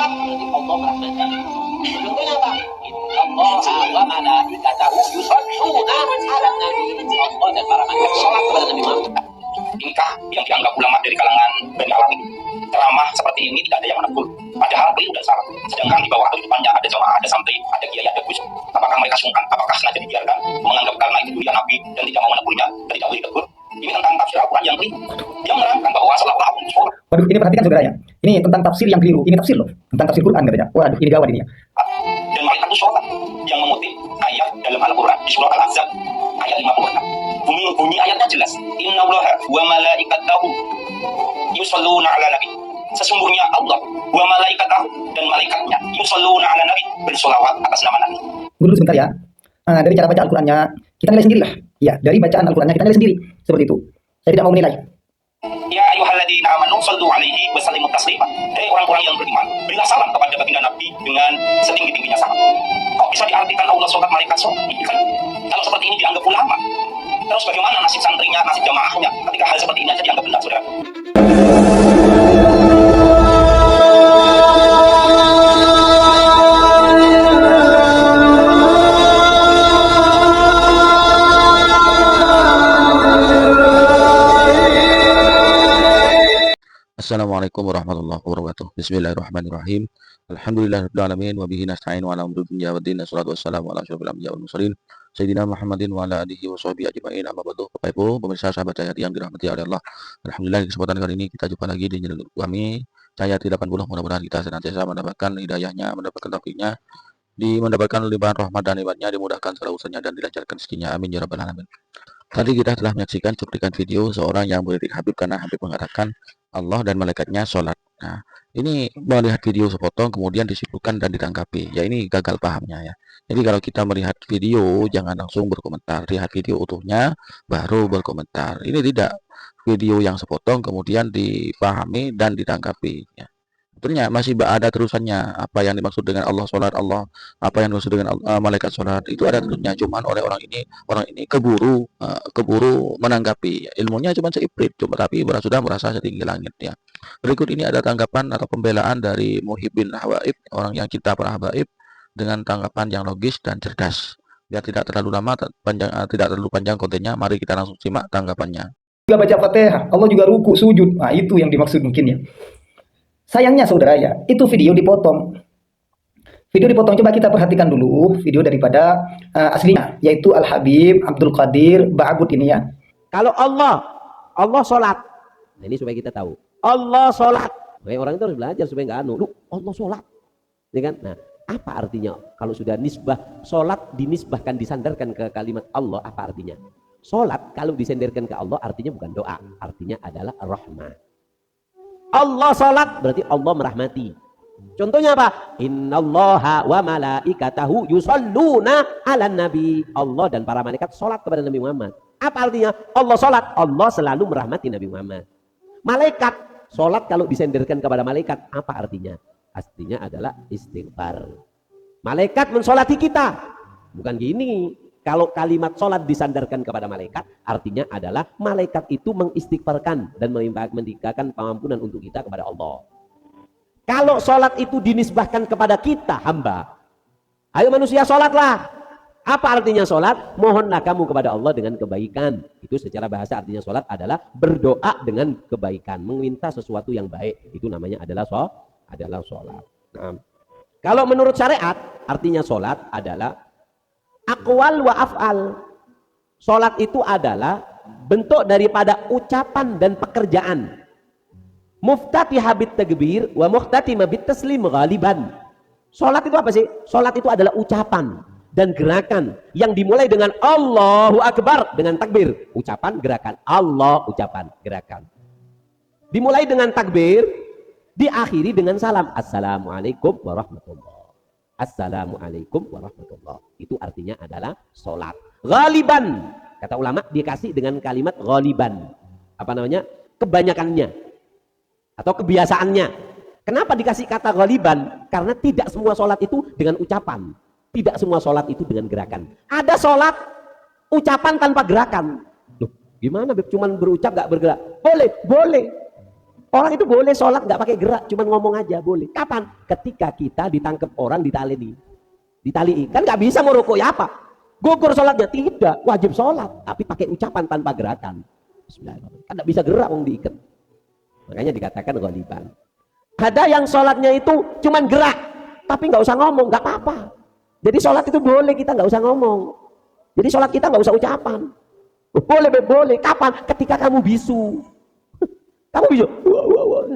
sholat berarti Allah merahmati. Contohnya apa? Allah wa malaikatahu yusholluna 'alan nabi. Allah dan para malaikat sholat kepada Nabi Muhammad. Inikah yang dianggap ulama dari kalangan Bani Alam itu? Ceramah seperti ini tidak ada yang menegur. Padahal beliau sudah salah. Sedangkan di bawah atau di depannya ada jamaah, ada santri, ada kiai, ada gus. Apakah mereka sungkan? Apakah sengaja dibiarkan? Menganggap karena itu dia Nabi dan tidak mau menegurnya, dan tidak boleh ditegur? Ini tentang tafsir Al-Quran yang keliru. Yang menerangkan bahwa salat sholat. Waduh, ini perhatikan saudaranya. Ini tentang tafsir yang keliru. Ini tafsir loh. Tentang tafsir Quran katanya. Waduh, ini gawat ini ya. Dan malaikat itu sholat yang mengutip ayat dalam Al-Quran di surah Al-Ahzab ayat 56. Bunyi ayatnya jelas. Innallaha wa malaikatahu yusholluna 'alan nabi. Sesungguhnya Allah wa malaikatahu dan malaikatnya yusholluna 'alan nabi, bersolawat atas nama Nabi. Dulu sebentar ya. Dari cara baca Al-Qurannya kita nilai sendiri lah. Ya, dari bacaan Al-Qurannya kita nilai sendiri. Seperti itu. Saya tidak mau menilai. Ya ayyuhalladzina amanu shallu 'alaihi wa sallimu taslima. Hei orang-orang yang beriman, berilah salam kepada baginda Nabi dengan setinggi-tingginya salam. Kok bisa diartikan Allah sholat, malaikat sholat? Kan kalau seperti ini dianggap ulama, terus bagaimana nasib santrinya, nasib jamaahnya ketika hal seperti ini aja dianggap benar, saudara? Assalamualaikum warahmatullahi wabarakatuh. Bismillahirrahmanirrahim. Alhamdulillahirrahmanirrahim. Wa bihi nasta'in wa ala umuri dunya waddin. Assalatu wassalamu ala asyrofil anbiya'i wal mursalin Sayyidina Muhammadin wa ala alihi wa sahbihi ajma'in. Amma ba'du. Bapak Ibu, pemirsa sahabat Cahayati yang dirahmati oleh Allah. Alhamdulillah, di kesempatan kali ini kita jumpa lagi di channel kami Cahayati 80. Mudah-mudahan kita senantiasa mendapatkan hidayahnya, mendapatkan taufiknya, mendapatkan limpahan rahmat dan nikmatnya, dimudahkan segala urusannya dan dilancarkan rezekinya. Amin ya rabbal alamin. Tadi kita telah menyaksikan cuplikan video seorang yang melirik Habib karena Habib mengatakan Allah dan malaikatnya sholat. Nah, ini melihat video sepotong kemudian disimpulkan dan ditanggapi. Ya, ini gagal pahamnya ya. Jadi kalau kita melihat video jangan langsung berkomentar. Lihat video utuhnya baru berkomentar. Ini tidak video yang sepotong kemudian dipahami dan ditanggapi. Ya. Sebetulnya masih ada terusannya. Apa yang dimaksud dengan Allah sholat, Allah apa yang dimaksud dengan malaikat sholat itu ada terusnya. Cuman oleh orang ini keburu menanggapi. Ilmunya cuma seiprit, tapi sudah merasa setinggi langit ya. Berikut ini ada tanggapan atau pembelaan dari Muhibbin Habaib, orang yang cinta para habaib, dengan tanggapan yang logis dan cerdas. Biar tidak terlalu lama, tidak terlalu panjang kontennya, mari kita langsung simak tanggapannya. Juga baca Fatihah, Allah juga ruku, sujud. Nah, itu yang dimaksud mungkin ya. Sayangnya saudara ya, itu video dipotong. Video dipotong, coba kita perhatikan dulu video daripada aslinya, yaitu Al-Habib Abdul Qadir Ba'abud ini ya. Kalau Allah sholat. Nah, ini supaya kita tahu. Allah sholat. Nah, orang itu harus belajar supaya nggak anu. Allah sholat. Ya kan? Nah, apa artinya kalau sudah nisbah sholat dinisbahkan, disandarkan ke kalimat Allah, apa artinya? Sholat kalau disandarkan ke Allah artinya bukan doa, artinya adalah rahmah. Allah sholat berarti Allah merahmati. Contohnya apa? Innallaha wa malaikatahu yusholluna 'alan nabi. Allah dan para malaikat sholat kepada Nabi Muhammad. Apa artinya? Allah sholat, Allah selalu merahmati Nabi Muhammad. Malaikat sholat kalau disenderkan kepada malaikat, apa artinya? Artinya adalah istighfar. Malaikat mensolati kita. Bukan gini. Kalau kalimat sholat disandarkan kepada malaikat, artinya adalah malaikat itu mengistighfarkan dan melimpahkan pengampunan untuk kita kepada Allah. Kalau sholat itu dinisbahkan kepada kita, hamba. Ayo manusia sholatlah. Apa artinya sholat? Mohonlah kamu kepada Allah dengan kebaikan. Itu secara bahasa artinya sholat adalah berdoa dengan kebaikan. Meminta sesuatu yang baik. Itu namanya adalah sholat. Nah, kalau menurut syariat, artinya sholat adalah aqwal wa af'al. Sholat itu adalah bentuk daripada ucapan dan pekerjaan. Muftatihah bit takbir wa mukhtatimah bit taslim ghaliban. Sholat itu apa sih? Sholat itu adalah ucapan dan gerakan yang dimulai dengan Allahu Akbar, dengan takbir. Ucapan, gerakan. Allah, ucapan, gerakan. Dimulai dengan takbir, diakhiri dengan salam. Assalamualaikum warahmatullahi. Assalamualaikum warahmatullahi. Itu artinya adalah sholat. Ghaliban. Kata ulama dikasih dengan kalimat ghaliban. Apa namanya? Kebanyakannya. Atau kebiasaannya. Kenapa dikasih kata ghaliban? Karena tidak semua sholat itu dengan ucapan. Tidak semua sholat itu dengan gerakan. Ada sholat ucapan tanpa gerakan. Loh, gimana Beb? Cuman berucap gak bergerak? Boleh. Orang itu boleh sholat nggak pakai gerak, cuman ngomong aja boleh. Kapan? Ketika kita ditangkap orang ditaliin. Kan nggak bisa mau rukuk ya apa? Gugur sholatnya? Tidak, wajib sholat, tapi pakai ucapan tanpa gerakan. Bismillahirrahmanirrahim. Kan nggak bisa gerak wong diikat. Makanya dikatakan ghaliban. Ada yang sholatnya itu cuman gerak, tapi nggak usah ngomong, nggak apa-apa. Jadi sholat itu boleh, kita nggak usah ngomong. Jadi sholat kita nggak usah ucapan. Boleh. Kapan? Ketika kamu bisu. Kamu bisu,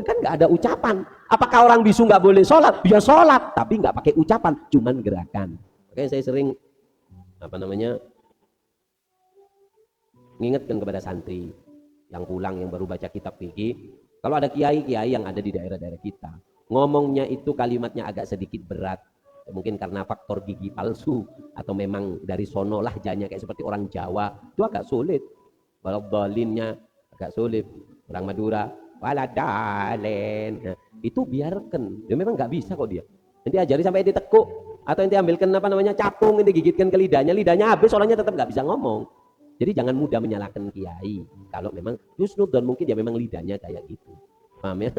kan nggak ada ucapan. Apakah orang bisu nggak boleh sholat? Ya sholat, tapi nggak pakai ucapan, cuman gerakan. Makanya saya sering mengingatkan kepada santri yang pulang, yang baru baca kitab fikih. Kalau ada kiai-kiai yang ada di daerah-daerah kita, ngomongnya itu kalimatnya agak sedikit berat. Mungkin karena faktor gigi palsu, atau memang dari sono lahjanya kayak seperti orang Jawa, itu agak sulit. Walau dolinnya agak sulit. Orang Madura, waladalen. Nah, itu biarkan. Dia memang nggak bisa kok dia. Nanti ajari sampai ditekuk, atau nanti ambilkan capung, nanti gigitkan ke lidahnya habis, orangnya tetap nggak bisa ngomong. Jadi jangan mudah menyalahkan kiai. Kalau memang husnudzon, mungkin dia memang lidahnya kayak gitu. Paham ya?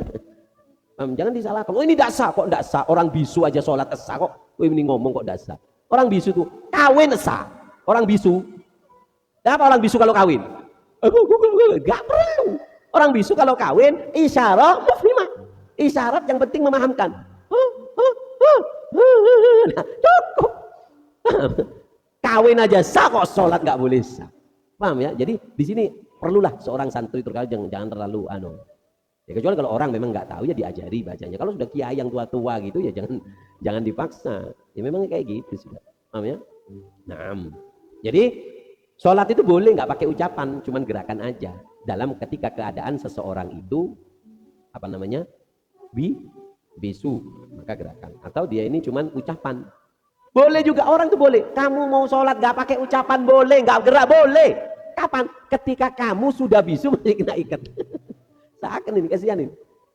Jangan disalahkan. Oh ini ndak sah, kok ndak sah? Orang bisu aja sholat sah kok. Oh ini ngomong kok ndak sah? Orang bisu tuh kawin sah. Orang bisu. Apa orang bisu kalau kawin? Gak perlu. Orang bisu kalau kawin isyarat mufhimah. Isyarat yang penting memahamkan. Nah, cukup. Kawin aja sah kok sholat nggak boleh sah. Paham ya? Jadi di sini perlulah seorang santri terkadang jangan terlalu ya, kecuali kalau orang memang nggak tahu ya diajari bacanya. Kalau sudah kiai yang tua-tua gitu ya jangan dipaksa. Ya memang kayak gitu sudah. Paham ya? Nah, jadi sholat itu boleh nggak pakai ucapan, cuman gerakan aja. Dalam ketika keadaan seseorang itu bisu, maka gerakan. Atau dia ini cuman ucapan. Boleh juga, orang itu boleh. Kamu mau sholat nggak pakai ucapan boleh, nggak gerak boleh. Kapan? Ketika kamu sudah bisu masih kena ikat. Seakan ini,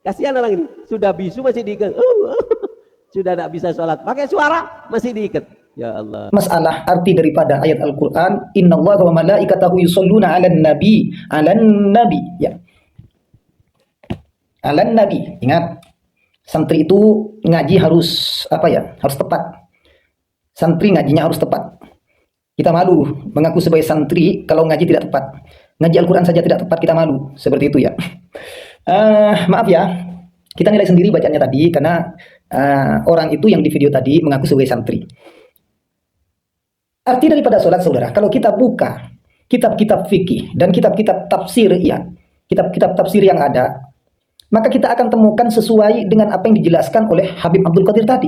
kasihan orang ini. Sudah bisu masih diikat. Sudah tidak bisa sholat, pakai suara masih diikat. Ya Allah. Masalah arti daripada ayat Al-Quran, innallaha wa malaikatahu yusholluna 'alan nabi. Ya. 'Alan nabi. Ingat, santri itu ngaji harus harus tepat. Santri ngajinya harus tepat. Kita malu mengaku sebagai santri kalau ngaji tidak tepat. Ngaji Al-Quran saja tidak tepat, kita malu. Seperti itu ya. Maaf ya, kita nilai sendiri bacaannya tadi karena orang itu yang di video tadi mengaku sebagai santri. Arti daripada sholat, saudara, kalau kita buka kitab-kitab fikih dan kitab-kitab tafsir, ya, kitab-kitab tafsir yang ada, maka kita akan temukan sesuai dengan apa yang dijelaskan oleh Habib Abdul Qadir tadi.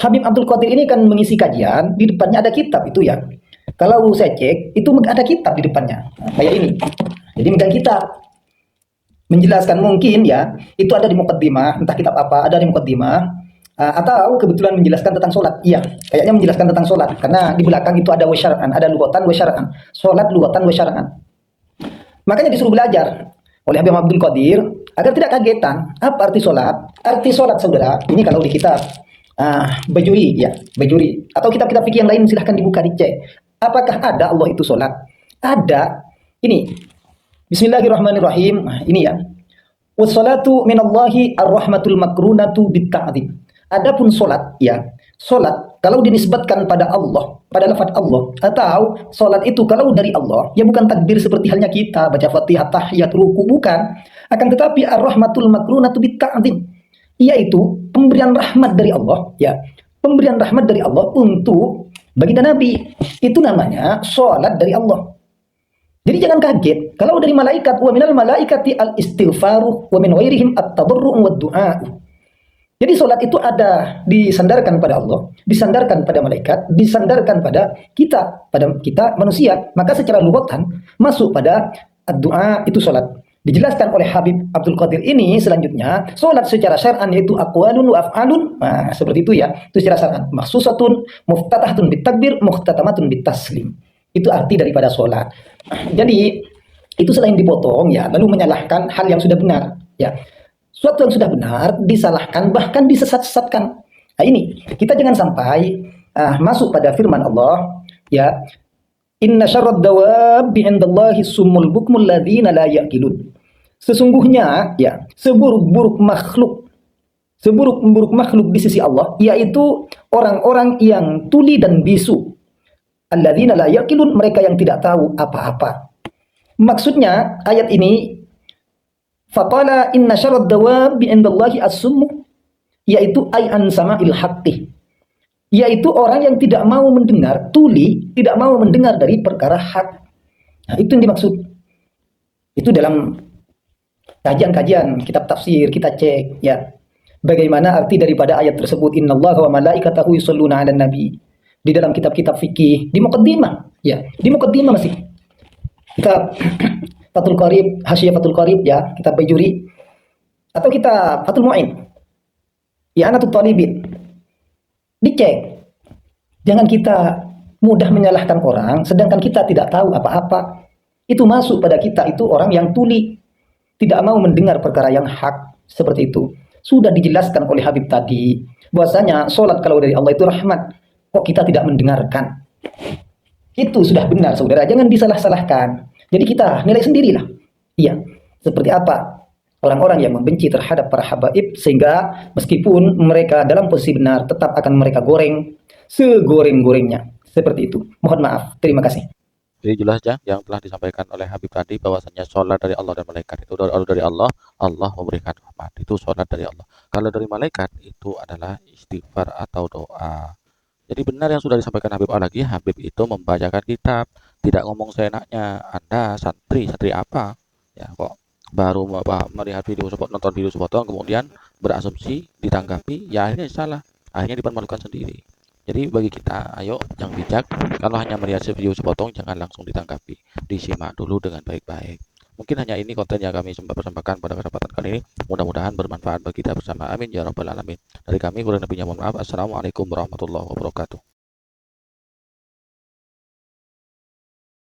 Habib Abdul Qadir ini kan mengisi kajian, di depannya ada kitab itu ya. Kalau saya cek, itu ada kitab di depannya, kayak ini. Jadi megang kitab, menjelaskan mungkin ya, itu ada di muqaddimah, entah kitab apa, ada di muqaddimah. Atau kebetulan menjelaskan tentang sholat. Iya, kayaknya menjelaskan tentang sholat. Karena di belakang itu ada wasyara'an, ada lugatan wasyara'an. Sholat, lugatan wasyara'an. Makanya disuruh belajar oleh Habib Abdul Qadir agar tidak kagetan. Apa arti sholat? Arti sholat, saudara, ini kalau di kitab Bajuri, ya, Bajuri. Atau kitab-kitab fikih yang lain silahkan dibuka, dicek. Apakah ada Allah itu sholat? Ada. Ini. Bismillahirrahmanirrahim. Ini ya. Wassalatu minallahi ar-rahmatul makrunatu bit-ta'zim. Adapun solat, ya, solat kalau dinisbatkan pada Allah, pada lafaz Allah, atau solat itu kalau dari Allah, ya bukan takbir seperti halnya kita baca Fatihah, tahiyat, ruku, bukan. Akan tetapi ar-rahmatul makrunatu bit-ta'zim, yaitu pemberian rahmat dari Allah, ya, pemberian rahmat dari Allah untuk baginda Nabi. Itu namanya solat dari Allah. Jadi jangan kaget kalau dari malaikat, wa minal malaikati al-istighfaru wa min ghairihim at-tadarru' wa du'a. Jadi sholat itu ada disandarkan pada Allah, disandarkan pada malaikat, disandarkan pada kita manusia. Maka secara lughatan masuk pada doa itu sholat. Dijelaskan oleh Habib Abdul Qadir ini selanjutnya, sholat secara syar'an yaitu aqwalun wa af'alun. Nah, seperti itu ya. Itu secara syar'an. Makhsusatun, muftatahatun bitakbir, mukhtatamatun bitaslim. Itu arti daripada sholat. Jadi itu selain dipotong ya, lalu menyalahkan hal yang sudah benar ya. Suatu yang sudah benar disalahkan, bahkan disesat-sesatkan. Nah ini, kita jangan sampai masuk pada firman Allah, ya, inna syarrad dawabi indallahi summul bukmul ladzina la ya'qilun. Sesungguhnya ya, seburuk-buruk makhluk di sisi Allah yaitu orang-orang yang tuli dan bisu. Alladzina la yaqilun, mereka yang tidak tahu apa-apa. Maksudnya ayat ini, faqala inna syarrad dawabi indallahi as-summu, yaitu ay an sama'il haqqi, yaitu orang yang tidak mau mendengar, tuli, tidak mau mendengar dari perkara hak. Nah, itu yang dimaksud. Itu dalam kajian-kajian kitab tafsir kita cek ya. Bagaimana arti daripada ayat tersebut, innallaha wa malaikatahu yusholluna 'alan nabi. Di dalam kitab-kitab fikih, di muqaddimah, ya, di muqaddimah masih. Kitab Fathul Qarib, Hasyiyah Fathul Qarib ya, kitab Baijuri, atau kitab Fathul Mu'in, ya, Anatut Talibin. Dicek. Jangan kita mudah menyalahkan orang, sedangkan kita tidak tahu apa-apa. Itu masuk pada kita, itu orang yang tuli, tidak mau mendengar perkara yang hak, seperti itu. Sudah dijelaskan oleh Habib tadi, bahwasanya sholat kalau dari Allah itu rahmat. Kok kita tidak mendengarkan? Itu sudah benar, saudara. Jangan disalah-salahkan. Jadi kita nilai sendirilah. Iya, seperti apa orang-orang yang membenci terhadap para habaib, sehingga meskipun mereka dalam posisi benar, tetap akan mereka goreng segoreng-gorengnya. Seperti itu. Mohon maaf. Terima kasih. Jadi jelas ya yang telah disampaikan oleh Habib tadi, bahwasanya sholat dari Allah dan malaikat itu dari Allah, Allah memberikan rahmat, itu sholat dari Allah. Kalau dari malaikat itu adalah istighfar atau doa. Jadi benar yang sudah disampaikan Habib lagi, Habib itu membacakan kitab, tidak ngomong seenaknya. Anda santri apa? Ya kok baru melihat video nonton video sepotong kemudian berasumsi, ditanggapi, ya akhirnya salah, akhirnya dipermalukan sendiri. Jadi bagi kita, ayo yang bijak, kalau hanya melihat video sepotong jangan langsung ditanggapi, disimak dulu dengan baik-baik. Mungkin hanya ini konten yang kami persembahkan pada kesempatan kali ini. Mudah-mudahan bermanfaat bagi kita bersama. Amin ya rabbal alamin. Dari kami kurang lebihnya mohon maaf. Assalamualaikum warahmatullahi wabarakatuh.